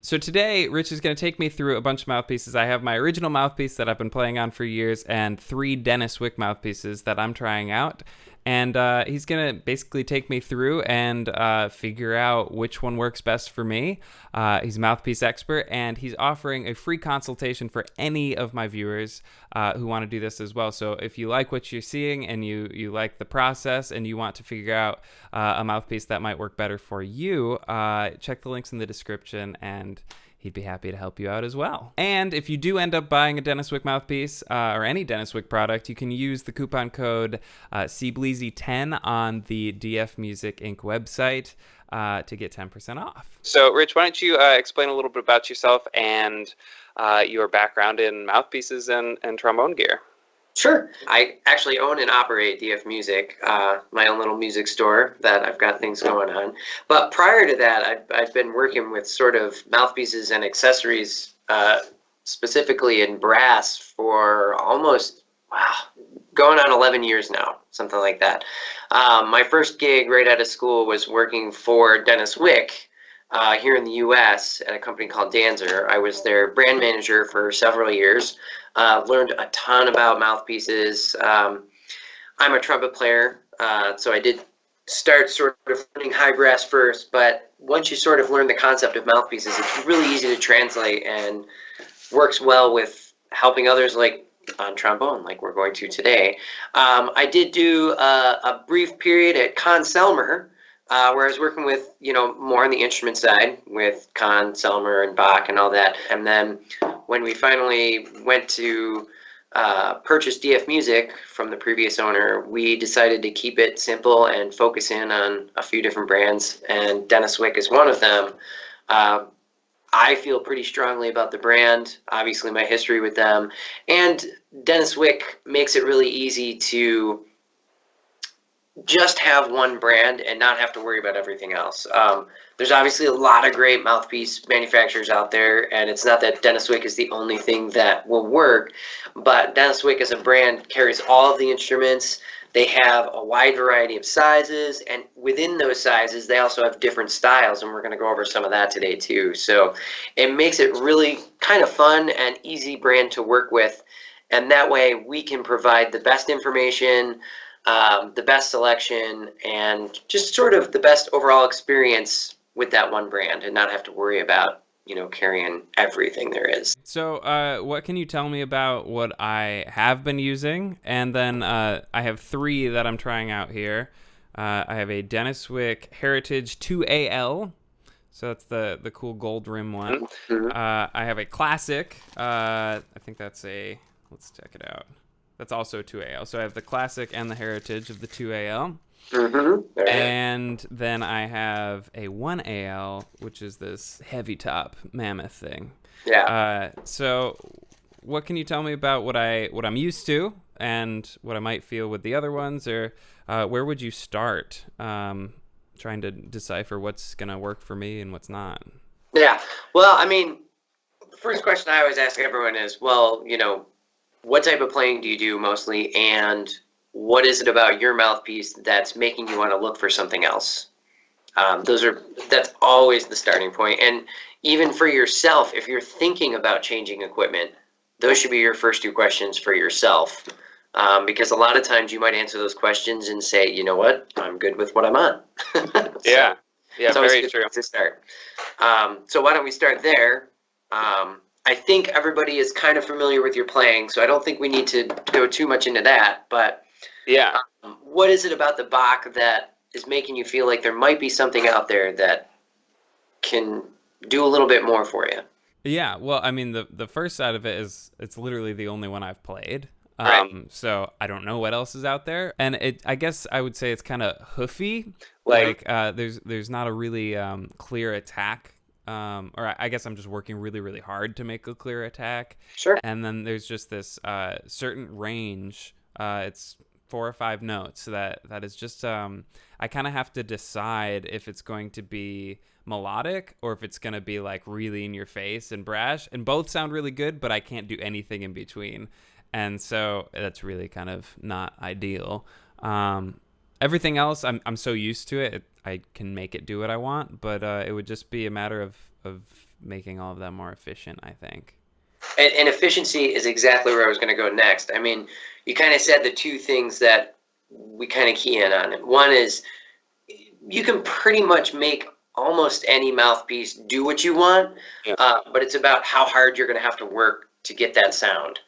So today, Rich is going to take me through a bunch of mouthpieces. I have my original mouthpiece that I've been playing on for years and 3 Denis Wick mouthpieces that I'm trying out. And he's going to basically take me through and figure out which one works best for me. He's a mouthpiece expert, and he's offering a free consultation for any of my viewers who want to do this as well. So if you like what you're seeing and you like the process and you want to figure out a mouthpiece that might work better for you, check the links in the description, and he'd be happy to help you out as well. And if you do end up buying a Denis Wick mouthpiece or any Denis Wick product, you can use the coupon code CBleazy10 on the DF Music Inc. website to get 10% off. So, Rich, why don't you explain a little bit about yourself and your background in mouthpieces and trombone gear? Sure. I actually own and operate DF Music, my own little music store that I've got things going on. But prior to that, I've been working with sort of mouthpieces and accessories, specifically in brass, for almost, going on 11 years now, something like that. My first gig right out of school was working for Denis Wick here in the U.S. at a company called DANSR. I was their brand manager for several years. Learned a ton about mouthpieces. I'm a trumpet player, so I did start sort of learning high brass first, but once you sort of learn the concept of mouthpieces, it's really easy to translate and works well with helping others, like on trombone, like we're going to today. I did do a brief period at conn-selmer, where I was working with, more on the instrument side with conn-selmer and Bach and all that. And then when we finally went to purchase DF Music from the previous owner, we decided to keep it simple and focus in on a few different brands, and Denis Wick is one of them. I feel pretty strongly about the brand, obviously my history with them, and Denis Wick makes it really easy to just have one brand and not have to worry about everything else. There's obviously a lot of great mouthpiece manufacturers out there, and it's not that Denis Wick is the only thing that will work, but Denis Wick as a brand carries all of the instruments. They have a wide variety of sizes, and within those sizes, they also have different styles, and we're going to go over some of that today too. So it makes it really kind of fun and easy brand to work with, and that way we can provide the best information, the best selection, and just sort of the best overall experience with that one brand, and not have to worry about carrying everything there is. So what can you tell me about what I have been using? And then I have 3 that I'm trying out here. I have a Denis Wick Heritage 2AL. So that's the cool gold rim one. Mm-hmm. I have a Classic. I think that's let's check it out. That's also 2AL. So I have the Classic and the Heritage of the 2AL. Mm-hmm. And then I have a 1AL, which is this heavy top mammoth thing. Yeah. So what can you tell me about what I'm used to and what I might feel with the other ones, or where would you start trying to decipher what's going to work for me and what's not? Yeah. Well, I mean, the first question I always ask everyone is, well, what type of playing do you do mostly, and what is it about your mouthpiece that's making you want to look for something else? That's always the starting point. And even for yourself, if you're thinking about changing equipment, those should be your first 2 questions for yourself. Because a lot of times you might answer those questions and say, you know what, I'm good with what I'm on. Yeah, very true. To start. So why don't we start there? I think everybody is kind of familiar with your playing, so I don't think we need to go too much into that. But yeah, what is it about the Bach that is making you feel like there might be something out there that can do a little bit more for you? Yeah, well, I mean, the first side of it is it's literally the only one I've played. Right. So I don't know what else is out there, and I guess I would say it's kind of hoofy. Like there's not a really clear attack. Or I guess I'm just working really, really hard to make a clear attack. Sure. And then there's just this certain range. It's 4 or 5 notes that is just I kind of have to decide if it's going to be melodic or if it's going to be like really in your face and brash, and both sound really good, but I can't do anything in between, and so that's really kind of not ideal. Everything else, I'm so used to it, I can make it do what I want, but it would just be a matter of making all of that more efficient, I think. And efficiency is exactly where I was going to go next. I mean, you kind of said the two things that we kind of key in on. One is you can pretty much make almost any mouthpiece do what you want, but it's about how hard you're going to have to work to get that sound.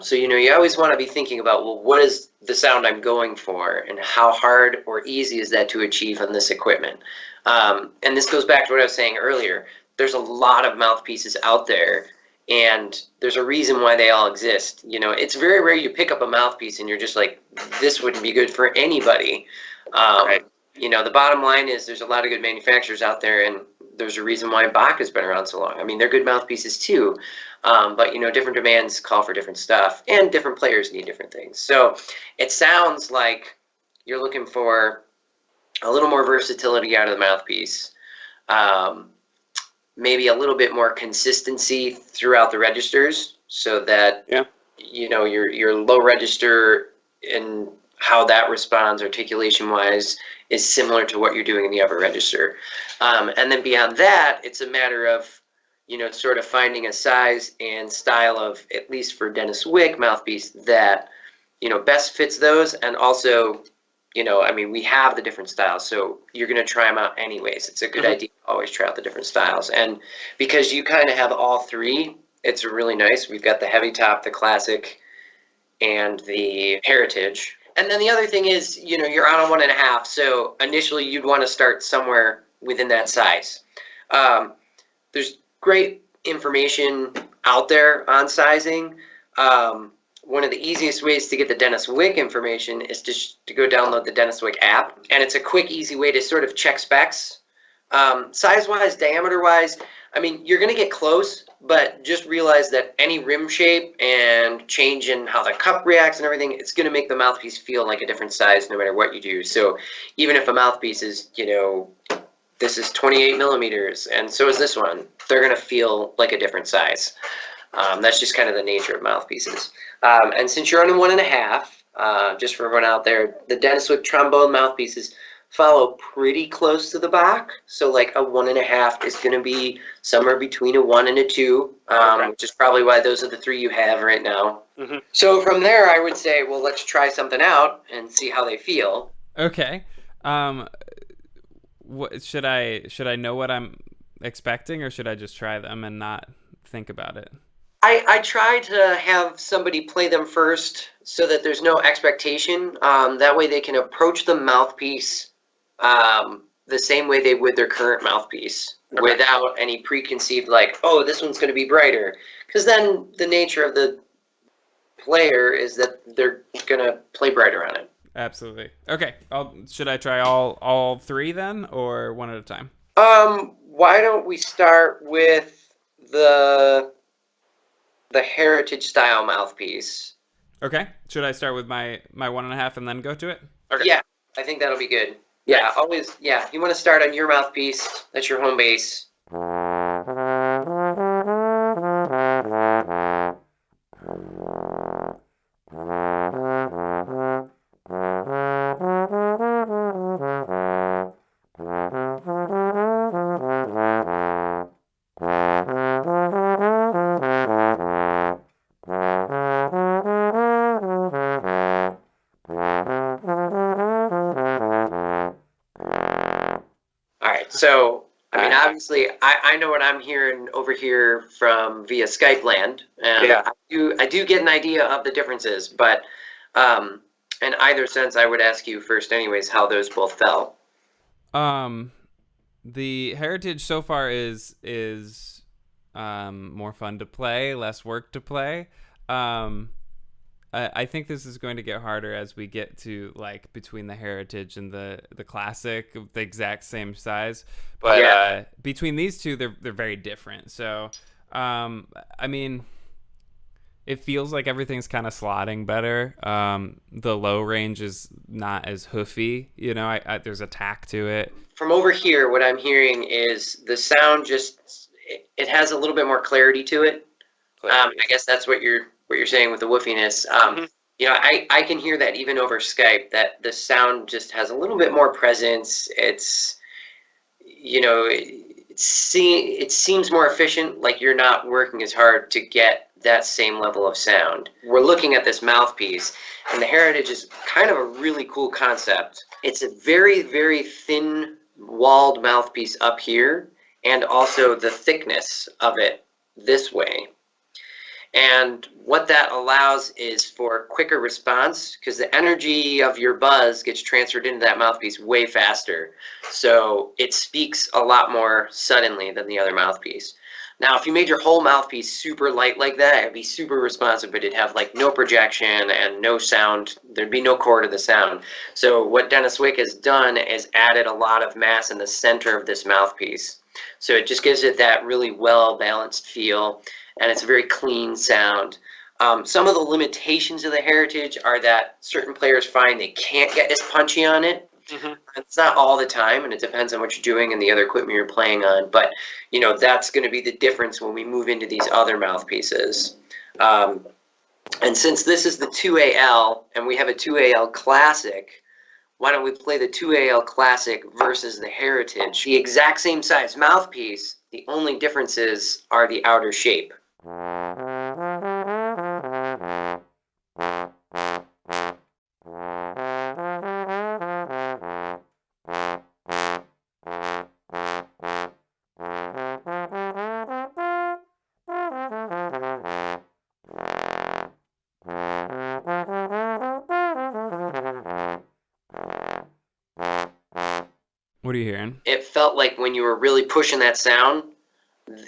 So, you always want to be thinking about, well, what is the sound I'm going for, and how hard or easy is that to achieve on this equipment? And this goes back to what I was saying earlier. There's a lot of mouthpieces out there, and there's a reason why they all exist. It's very rare you pick up a mouthpiece and you're just like, this wouldn't be good for anybody. Right. The bottom line is there's a lot of good manufacturers out there, and there's a reason why Bach has been around so long. I mean, they're good mouthpieces too, but different demands call for different stuff, and different players need different things. So it sounds like you're looking for a little more versatility out of the mouthpiece, maybe a little bit more consistency throughout the registers, so that your low register and how that responds articulation wise is similar to what you're doing in the upper register. And then beyond that, it's a matter of, sort of finding a size and style of, at least for Denis Wick mouthpiece, that, best fits those. And also, we have the different styles, so you're going to try them out anyways. It's a good idea to always try out the different styles. And because you kind of have all three, it's really nice. We've got the heavy top, the classic, and the heritage. And then the other thing is, you're on a 1.5, so initially you'd want to start somewhere within that size. There's great information out there on sizing. One of the easiest ways to get the Denis Wick information is to go download the Denis Wick app, and it's a quick, easy way to sort of check specs. Size-wise, diameter-wise, you're going to get close, but just realize that any rim shape and change in how the cup reacts and everything, it's going to make the mouthpiece feel like a different size no matter what you do. So even if a mouthpiece is, this is 28 millimeters, and so is this one, they're going to feel like a different size. That's just kind of the nature of mouthpieces. And since you're on a 1.5, just for everyone out there, the Denis Wick trombone mouthpieces follow pretty close to the Bach. So like a 1.5 is going to be somewhere between a 1 and a 2, which is probably why those are the three you have right now. So from there, I would say, well, let's try something out and see how they feel. Okay. What should I know what I'm expecting, or should I just try them and not think about it? I try to have somebody play them first so that there's no expectation. That way they can approach the mouthpiece the same way they would their current mouthpiece, without any preconceived, like, oh, this one's going to be brighter. Because then the nature of the player is that they're going to play brighter on it. Absolutely. Okay. Should I try all three then, or one at a time? Why don't we start with the heritage style mouthpiece? Okay. Should I start with my 1.5 and then go to it? Okay. Yeah, I think that'll be good. Yeah, always. Yeah, you want to start on your mouthpiece. That's your home base. So, obviously, I know what I'm hearing over here from via Skype land, and I do get an idea of the differences, but in either sense, I would ask you first anyways how those both fell. The heritage so far is more fun to play, less work to play. I think this is going to get harder as we get to like between the heritage and the classic, the exact same size. But between these two, they're very different. So, it feels like everything's kind of slotting better. The low range is not as hoofy. There's a tack to it. From over here, what I'm hearing is the sound it has a little bit more clarity to it. I guess that's what you're saying with the woofiness. I can hear that even over Skype, that the sound just has a little bit more presence. It's, it seems more efficient, like you're not working as hard to get that same level of sound. We're looking at this mouthpiece, and the Heritage is kind of a really cool concept. It's a very, very thin walled mouthpiece up here, and also the thickness of it this way. And what that allows is for quicker response, because the energy of your buzz gets transferred into that mouthpiece way faster. So it speaks a lot more suddenly than the other mouthpiece. Now, if you made your whole mouthpiece super light like that, it'd be super responsive, but it'd have like no projection and no sound. There'd be no core to the sound. So what Denis Wick has done is added a lot of mass in the center of this mouthpiece. So it just gives it that really well-balanced feel, and it's a very clean sound. Some of the limitations of the Heritage are that certain players find they can't get as punchy on it. Mm-hmm. It's not all the time, and it depends on what you're doing and the other equipment you're playing on. But, you know, that's going to be the difference when we move into these other mouthpieces. And since this is the 2AL, and we have a 2AL Classic, why don't we play the 2AL Classic versus the Heritage? The exact same size mouthpiece, the only differences are the outer shape. What are you hearing? It felt like when you were really pushing that sound,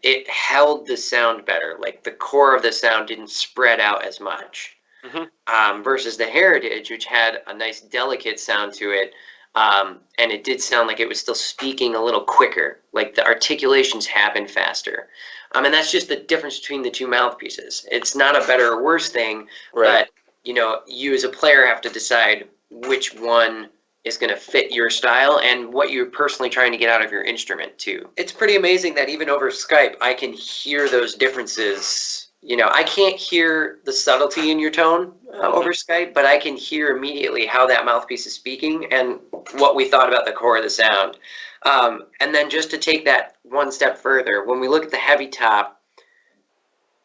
it held the sound better. Like the core of the sound didn't spread out as much. Mm-hmm. Versus the Heritage, which had a nice delicate sound to it, and it did sound like it was still speaking a little quicker. Like the articulations happened faster. And that's just the difference between the two mouthpieces. It's not a better or worse thing, right. But you know, you as a player have to decide which one is going to fit your style and what you're personally trying to get out of your instrument too. It's pretty amazing that even over Skype, I can hear those differences. You know, I can't hear the subtlety in your tone over Skype, but I can hear immediately how that mouthpiece is speaking and what we thought about the core of the sound. And then just to take that one step further, when we look at the heavy top,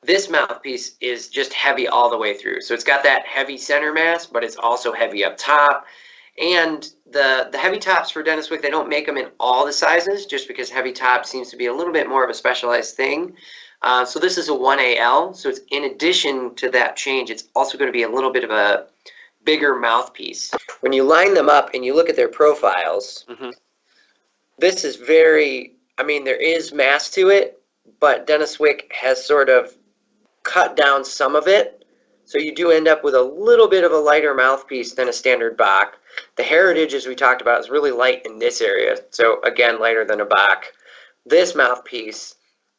this mouthpiece is just heavy all the way through. So it's got that heavy center mass, but it's also heavy up top. And the heavy tops for Denis Wick, they don't make them in all the sizes just because heavy top seems to be a little bit more of a specialized thing. So this is a 1AL. So it's in addition to that change, it's also going to be a little bit of a bigger mouthpiece. When you line them up and you look at their profiles, mm-hmm. This is very, there is mass to it, but Denis Wick has sort of cut down some of it. So you do end up with a little bit of a lighter mouthpiece than a standard Bach. The Heritage, as we talked about, is really light in this area. So again, lighter than a Bach. This mouthpiece,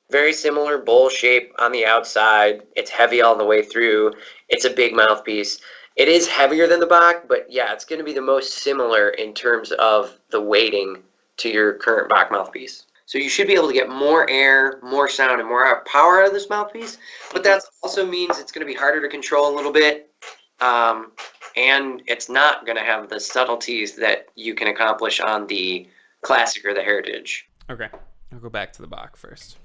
very similar bowl shape on the outside. It's heavy all the way through. It's a big mouthpiece. It is heavier than the Bach, but yeah, it's going to be the most similar in terms of the weighting to your current Bach mouthpiece. So you should be able to get more air, more sound, and more power out of this mouthpiece. But that also means it's going to be harder to control a little bit. And it's not going to have the subtleties that you can accomplish on the Classic or the Heritage. Okay, I'll go back to the Bach first.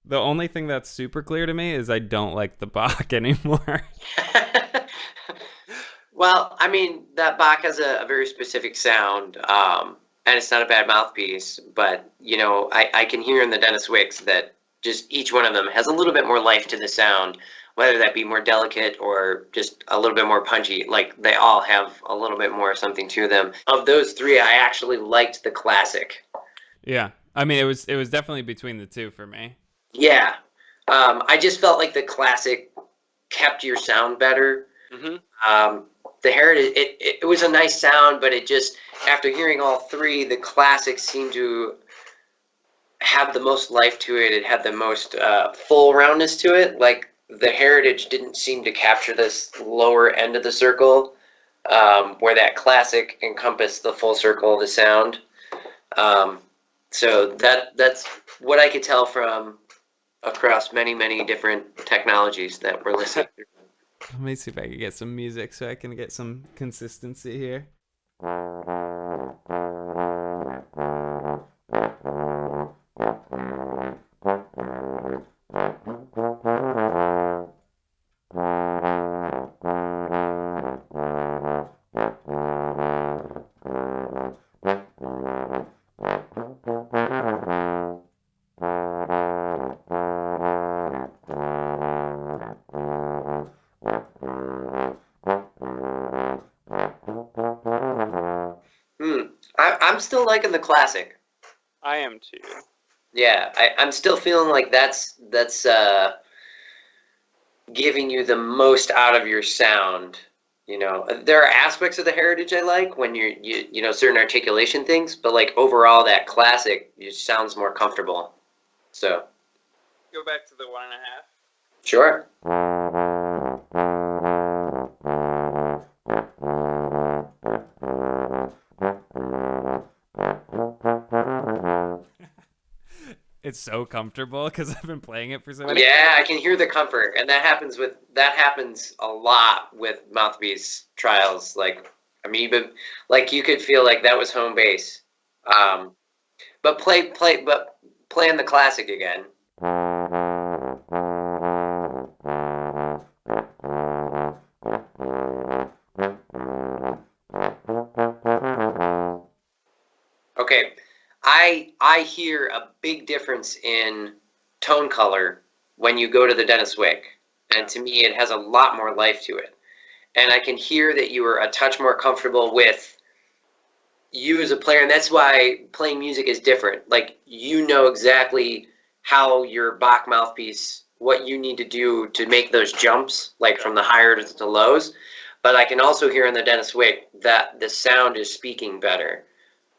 The only thing that's super clear to me is I don't like the Bach anymore. Well, that Bach has a very specific sound, and it's not a bad mouthpiece, but, I can hear in the Denis Wicks that just each one of them has a little bit more life to the sound, whether that be more delicate or just a little bit more punchy. Like, they all have a little bit more something to them. Of those three, I actually liked the Classic. Yeah. It was definitely between the two for me. Yeah. I just felt like the Classic kept your sound better. Mm-hmm. The Heritage, it was a nice sound, but it just, after hearing all three, the Classic seemed to have the most life to it. It had the most full roundness to it. Like the Heritage didn't seem to capture this lower end of the circle, where that Classic encompassed the full circle of the sound. So that's what I could tell from across many, many different technologies that we're listening through. Let me see if I can get some music so I can get some consistency here. I'm still liking the Classic. I am too. Yeah, I'm still feeling like that's giving you the most out of your sound. You know, there are aspects of the Heritage I like when you know, certain articulation things, but like overall that Classic just sounds more comfortable. So Go back to the 1.5. sure. It's so comfortable because I've been playing it for so many. Yeah, I can hear the comfort, and that happens a lot with Mouthpiece trials. Like, I mean, but like you could feel like that was home base. But playing the Classic again. Okay, I hear a big difference in tone color when you go to the Denis Wick, and to me it has a lot more life to it. And I can hear that you are a touch more comfortable with you as a player, and that's why playing music is different. Like, you know exactly how your Bach mouthpiece, what you need to do to make those jumps, like from the higher to the lows. But I can also hear in the Denis Wick that the sound is speaking better.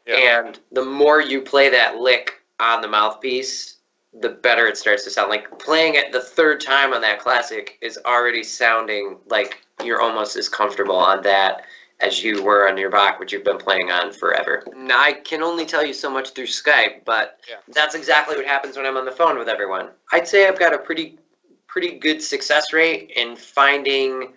Yeah. And the more you play that lick on the mouthpiece, the better it starts to sound. Like, playing it the third time on that Classic is already sounding like you're almost as comfortable on that as you were on your Bach, which you've been playing on forever. Now, I can only tell you so much through Skype, but that's exactly what happens when I'm on the phone with everyone. I'd say I've got a pretty good success rate in finding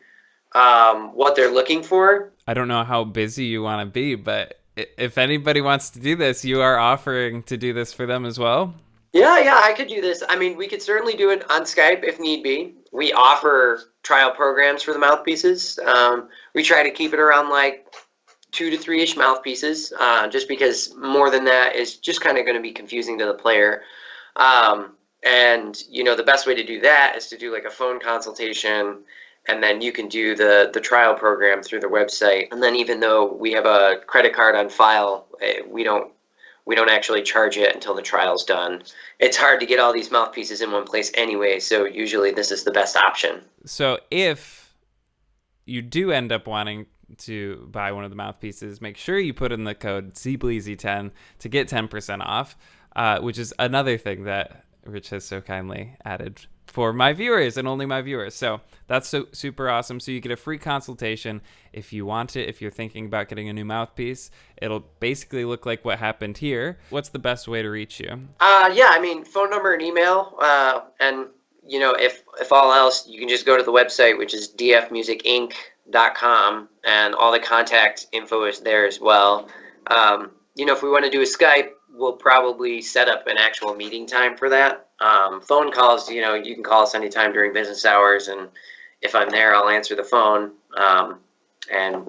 what they're looking for. I don't know how busy you want to be, but if anybody wants to do this, you are offering to do this for them as well? Yeah, I could do this. I mean, we could certainly do it on Skype if need be. We offer trial programs for the mouthpieces. We try to keep it around like 2 to 3-ish mouthpieces, just because more than that is just kind of going to be confusing to the player. And, you know, the best way to do that is to do like a phone consultation, and then you can do the trial program through the website. And then even though we have a credit card on file, we don't actually charge it until the trial's done. It's hard to get all these mouthpieces in one place anyway, so usually this is the best option. So if you do end up wanting to buy one of the mouthpieces, make sure you put in the code CBleazy10 to get 10% off, which is another thing that Rich has so kindly added for my viewers and only my viewers. So that's so super awesome. So you get a free consultation if you want it. If you're thinking about getting a new mouthpiece, it'll basically look like what happened here. What's the best way to reach you? Yeah, I mean, phone number and email. And, you know, if all else, you can just go to the website, which is dfmusicinc.com, and all the contact info is there as well. You know, if we want to do a Skype, we'll probably set up an actual meeting time for that. Phone calls, you know, you can call us anytime during business hours, and if I'm there, I'll answer the phone, and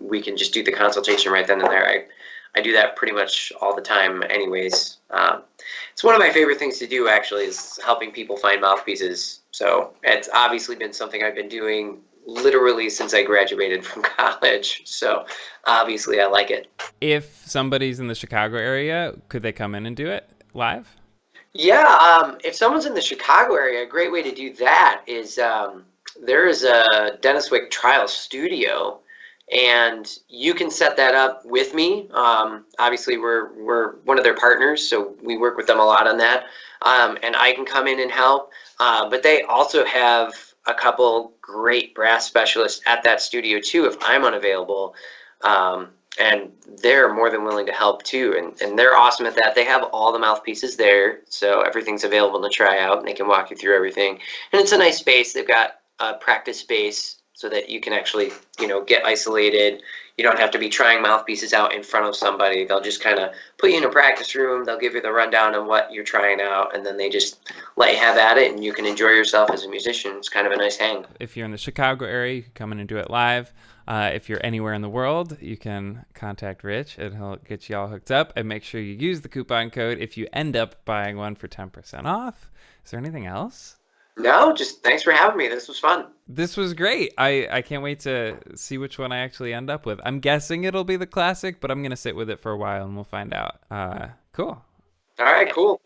we can just do the consultation right then and there. I do that pretty much all the time anyways. It's one of my favorite things to do, actually, is helping people find mouthpieces. So it's obviously been something I've been doing literally since I graduated from college. So obviously I like it. If somebody's in the Chicago area, could they come in and do it live? Yeah, if someone's in the Chicago area, a great way to do that is there is a Denis Wick trial studio, and you can set that up with me. Obviously, we're one of their partners, so we work with them a lot on that. And I can come in and help. But they also have a couple great brass specialists at that studio too, if I'm unavailable. And they're more than willing to help too. And they're awesome at that. They have all the mouthpieces there, so everything's available to try out, and they can walk you through everything. And it's a nice space. They've got a practice space so that you can actually, get isolated. You don't have to be trying mouthpieces out in front of somebody. They'll just kind of put you in a practice room. They'll give you the rundown on what you're trying out, and then they just let you have at it, and you can enjoy yourself as a musician. It's kind of a nice hang. If you're in the Chicago area, you can come in and do it live. If you're anywhere in the world, you can contact Rich, and he'll get you all hooked up. And make sure you use the coupon code if you end up buying one for 10% off. Is there anything else? No, just thanks for having me. This was fun. This was great. I can't wait to see which one I actually end up with. I'm guessing it'll be the classic, but I'm going to sit with it for a while and we'll find out. Cool. All right, cool.